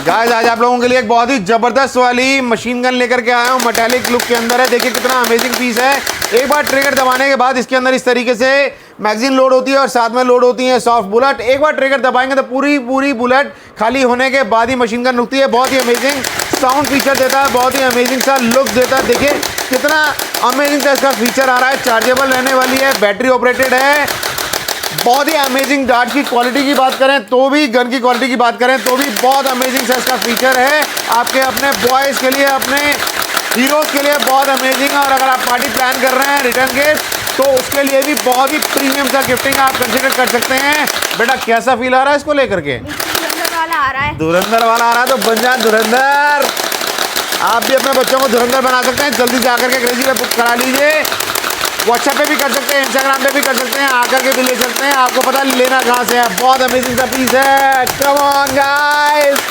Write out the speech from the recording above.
Guys आज आप लोगों के लिए एक बहुत ही जबरदस्त वाली मशीन गन लेकर के आया हूँ, मेटालिक लुक के अंदर है। देखिए कितना अमेजिंग पीस है। एक बार ट्रिगर दबाने के बाद इसके अंदर इस तरीके से मैगजीन लोड होती है और साथ में लोड होती है सॉफ्ट बुलेट। एक बार ट्रिगर दबाएंगे तो पूरी बुलेट खाली होने के बाद ही मशीन गन रुकती है। बहुत ही अमेजिंग साउंड फीचर देता है, बहुत ही अमेजिंग सा लुक देता है। देखिए कितना अमेजिंग सा इसका फीचर आ रहा है। चार्जेबल रहने वाली है, बैटरी ऑपरेटेड है। बहुत ही अमेजिंग डार्ट की क्वालिटी की बात करें तो भी, गन की क्वालिटी की बात करें तो भी बहुत अमेजिंग सा इसका फीचर है। आपके अपने बॉयज़ के लिए, अपने हीरोज़ के लिए बहुत अमेजिंग है। और अगर आप पार्टी प्लान कर रहे हैं रिटर्न गिफ्ट तो उसके लिए भी बहुत ही प्रीमियम सा गिफ्टिंग आप कंसिडर कर सकते हैं। बेटा कैसा फील आ रहा है इसको लेकर के? धुरंधर वाला आ रहा है। धुरंधर वाला आ रहा है तो बन जाए धुरंधर। आप भी अपने बच्चों को धुरंधर बना सकते हैं। जल्दी से आकर के क्रेजी पे बुक करा लीजिए। व्हाट्सएप पे भी कर सकते हैं, इंस्टाग्राम पे भी कर सकते हैं, आकर के भी ले सकते हैं। आपको पता लेना कहाँ से है। बहुत अमेजिंग सा पीस है। Come on guys.